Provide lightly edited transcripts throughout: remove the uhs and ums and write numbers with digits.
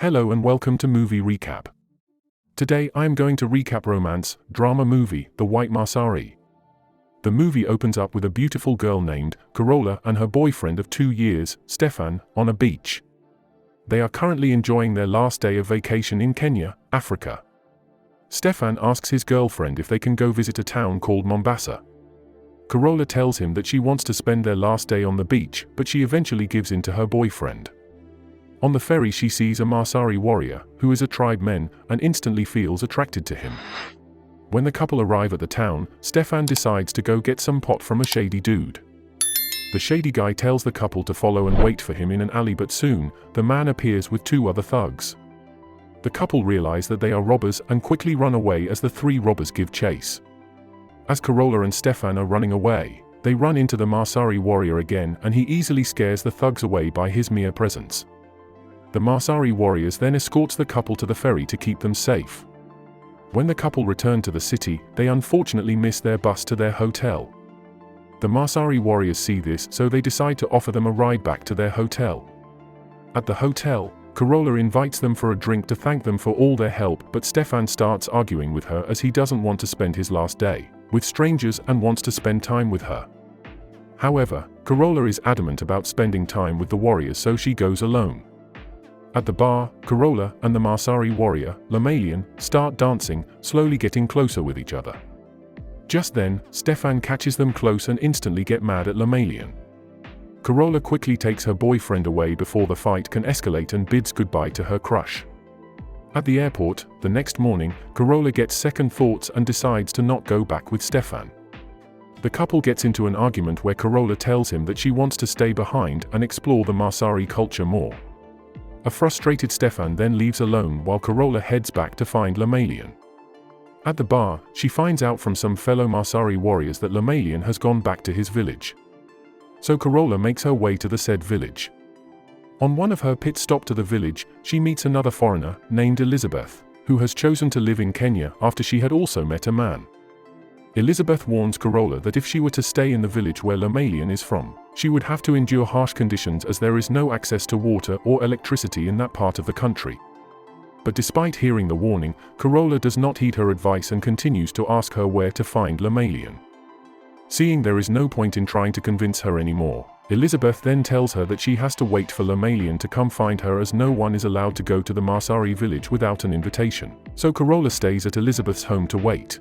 Hello and welcome to Movie Recap. Today I am going to recap romance, drama movie, The White Masai. The movie opens up with a beautiful girl named Carola and her boyfriend of 2 years, Stefan, on a beach. They are currently enjoying their last day of vacation in Kenya, Africa. Stefan asks his girlfriend if they can go visit a town called Mombasa. Carola tells him that she wants to spend their last day on the beach, but she eventually gives in to her boyfriend. On the ferry she sees a Masai warrior, who is a tribeman, and instantly feels attracted to him. When the couple arrive at the town, Stefan decides to go get some pot from a shady dude. The shady guy tells the couple to follow and wait for him in an alley, but soon, the man appears with 2 other thugs. The couple realize that they are robbers and quickly run away as the 3 robbers give chase. As Carola and Stefan are running away, they run into the Masai warrior again, and he easily scares the thugs away by his mere presence. The Masai warriors then escorts the couple to the ferry to keep them safe. When the couple return to the city, they unfortunately miss their bus to their hotel. The Masai warriors see this, so they decide to offer them a ride back to their hotel. At the hotel, Carola invites them for a drink to thank them for all their help, but Stefan starts arguing with her as he doesn't want to spend his last day with strangers and wants to spend time with her. However, Carola is adamant about spending time with the warriors, so she goes alone. At the bar, Carola and the Masai warrior, Lemalian, start dancing, slowly getting closer with each other. Just then, Stefan catches them close and instantly get mad at Lemalian. Carola quickly takes her boyfriend away before the fight can escalate and bids goodbye to her crush. At the airport, the next morning, Carola gets second thoughts and decides to not go back with Stefan. The couple gets into an argument where Carola tells him that she wants to stay behind and explore the Masai culture more. A frustrated Stefan then leaves alone while Carola heads back to find Lemalian. At the bar, she finds out from some fellow Masai warriors that Lemalian has gone back to his village. So Carola makes her way to the said village. On one of her pit stop to the village, she meets another foreigner, named Elizabeth, who has chosen to live in Kenya after she had also met a man. Elizabeth warns Carola that if she were to stay in the village where Lemalian is from, she would have to endure harsh conditions as there is no access to water or electricity in that part of the country. But despite hearing the warning, Carola does not heed her advice and continues to ask her where to find Lemalian. Seeing there is no point in trying to convince her anymore, Elizabeth then tells her that she has to wait for Lemalian to come find her, as no one is allowed to go to the Masai village without an invitation. So Carola stays at Elizabeth's home to wait.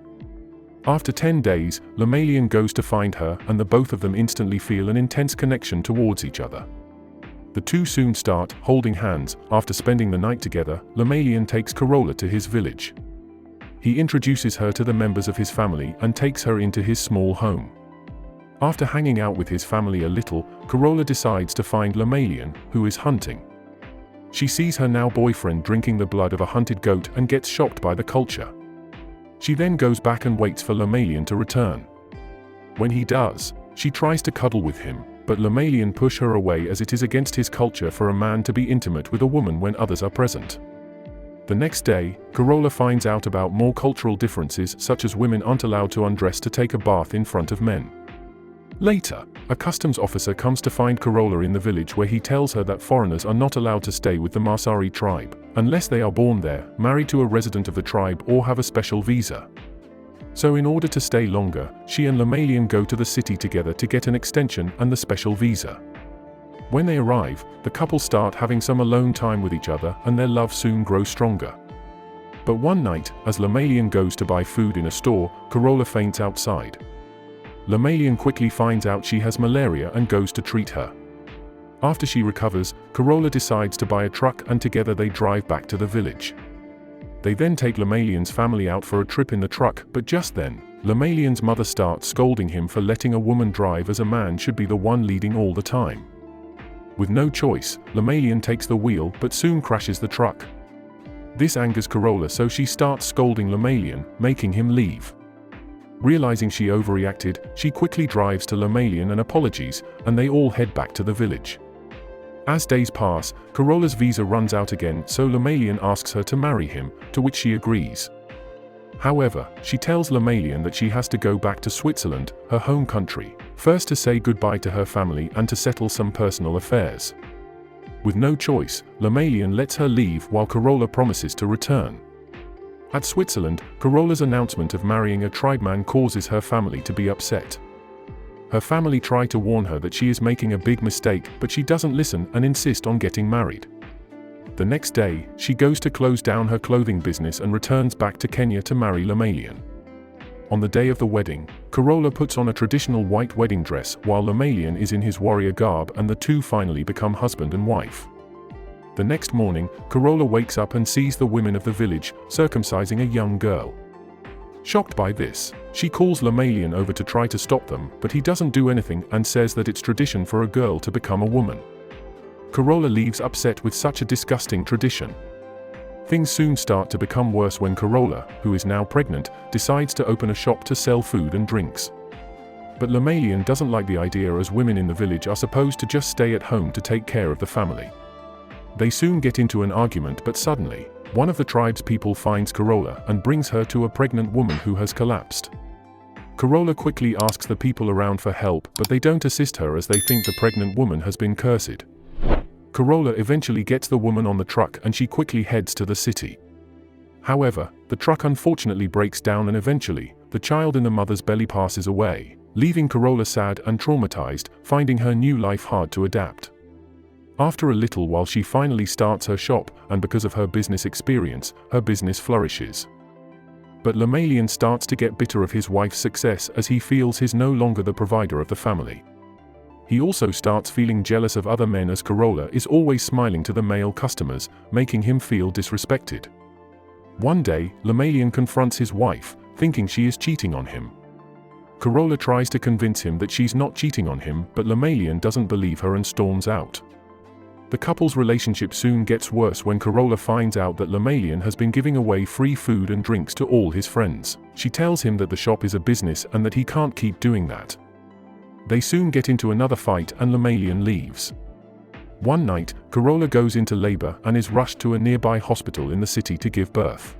After 10 days, Lemalian goes to find her, and the both of them instantly feel an intense connection towards each other. The two soon start holding hands. After spending the night together, Lemalian takes Carola to his village. He introduces her to the members of his family and takes her into his small home. After hanging out with his family a little, Carola decides to find Lemalian, who is hunting. She sees her now boyfriend drinking the blood of a hunted goat and gets shocked by the culture. She then goes back and waits for Lemalian to return. When he does, she tries to cuddle with him, but Lemalian pushes her away as it is against his culture for a man to be intimate with a woman when others are present. The next day, Carola finds out about more cultural differences, such as women aren't allowed to undress to take a bath in front of men. Later, a customs officer comes to find Carola in the village, where he tells her that foreigners are not allowed to stay with the Masai tribe, unless they are born there, married to a resident of the tribe, or have a special visa. So in order to stay longer, she and Lemalian go to the city together to get an extension and the special visa. When they arrive, the couple start having some alone time with each other, and their love soon grows stronger. But one night, as Lemalian goes to buy food in a store, Carola faints outside. Lemalian quickly finds out she has malaria and goes to treat her. After she recovers, Carola decides to buy a truck, and together they drive back to the village. They then take Lemalian's family out for a trip in the truck, but just then, Lemalian's mother starts scolding him for letting a woman drive, as a man should be the one leading all the time. With no choice, Lemalian takes the wheel but soon crashes the truck. This angers Carola, so she starts scolding Lemalian, making him leave. Realizing she overreacted, she quickly drives to Lemalian and apologies, and they all head back to the village. As days pass, Carola's visa runs out again, so Lemalian asks her to marry him, to which she agrees. However, she tells Lemalian that she has to go back to Switzerland, her home country, first to say goodbye to her family and to settle some personal affairs. With no choice, Lemalian lets her leave while Carola promises to return. At Switzerland, Carola's announcement of marrying a tribeman causes her family to be upset. Her family try to warn her that she is making a big mistake, but she doesn't listen and insist on getting married. The next day, she goes to close down her clothing business and returns back to Kenya to marry Lemalian. On the day of the wedding, Carola puts on a traditional white wedding dress while Lemalian is in his warrior garb, and the two finally become husband and wife. The next morning, Carola wakes up and sees the women of the village circumcising a young girl. Shocked by this, she calls Lemalian over to try to stop them, but he doesn't do anything and says that it's tradition for a girl to become a woman. Carola leaves upset with such a disgusting tradition. Things soon start to become worse when Carola, who is now pregnant, decides to open a shop to sell food and drinks. But Lemalian doesn't like the idea, as women in the village are supposed to just stay at home to take care of the family. They soon get into an argument, but suddenly, one of the tribe's people finds Carola and brings her to a pregnant woman who has collapsed. Carola quickly asks the people around for help, but they don't assist her as they think the pregnant woman has been cursed. Carola eventually gets the woman on the truck and she quickly heads to the city. However, the truck unfortunately breaks down and eventually, the child in the mother's belly passes away, leaving Carola sad and traumatized, finding her new life hard to adapt. After a little while, she finally starts her shop, and because of her business experience, her business flourishes. But Lemalian starts to get bitter of his wife's success as he feels he's no longer the provider of the family. He also starts feeling jealous of other men as Carola is always smiling to the male customers, making him feel disrespected. One day, Lemalian confronts his wife, thinking she is cheating on him. Carola tries to convince him that she's not cheating on him, but Lemalian doesn't believe her and storms out. The couple's relationship soon gets worse when Carola finds out that Lemalian has been giving away free food and drinks to all his friends. She tells him that the shop is a business and that he can't keep doing that. They soon get into another fight and Lemalian leaves. One night, Carola goes into labor and is rushed to a nearby hospital in the city to give birth.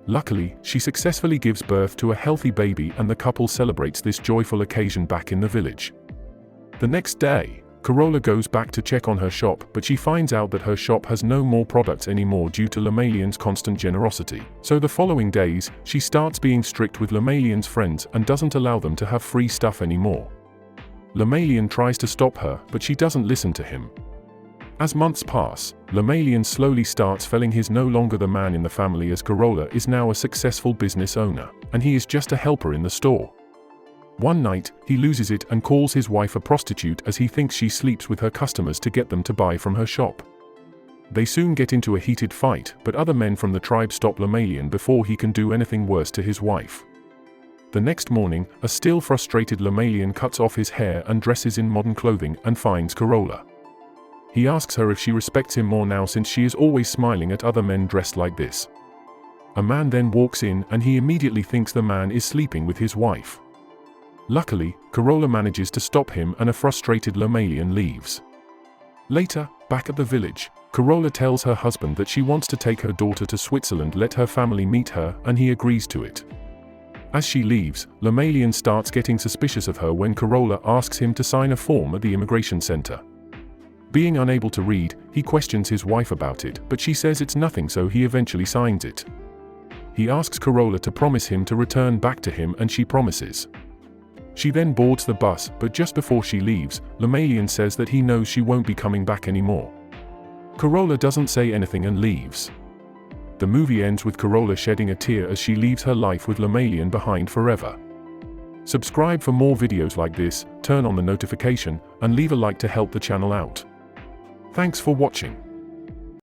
Luckily, she successfully gives birth to a healthy baby and the couple celebrates this joyful occasion back in the village. The next day, Carola goes back to check on her shop, but she finds out that her shop has no more products anymore due to Lemalian's constant generosity. So the following days, she starts being strict with Lemalian's friends and doesn't allow them to have free stuff anymore. Lemalian tries to stop her, but she doesn't listen to him. As months pass, Lemalian slowly starts feeling he's no longer the man in the family, as Carola is now a successful business owner, and he is just a helper in the store. One night, he loses it and calls his wife a prostitute as he thinks she sleeps with her customers to get them to buy from her shop. They soon get into a heated fight, but other men from the tribe stop Lemalian before he can do anything worse to his wife. The next morning, a still frustrated Lemalian cuts off his hair and dresses in modern clothing and finds Carola. He asks her if she respects him more now since she is always smiling at other men dressed like this. A man then walks in and he immediately thinks the man is sleeping with his wife. Luckily, Carola manages to stop him and a frustrated Lemalian leaves. Later, back at the village, Carola tells her husband that she wants to take her daughter to Switzerland, let her family meet her, and he agrees to it. As she leaves, Lemalian starts getting suspicious of her when Carola asks him to sign a form at the immigration center. Being unable to read, he questions his wife about it, but she says it's nothing, so he eventually signs it. He asks Carola to promise him to return back to him, and she promises. She then boards the bus, but just before she leaves, Lemalian says that he knows she won't be coming back anymore. Carola doesn't say anything and leaves. The movie ends with Carola shedding a tear as she leaves her life with Lemalian behind forever. Subscribe for more videos like this, turn on the notification, and leave a like to help the channel out. Thanks for watching.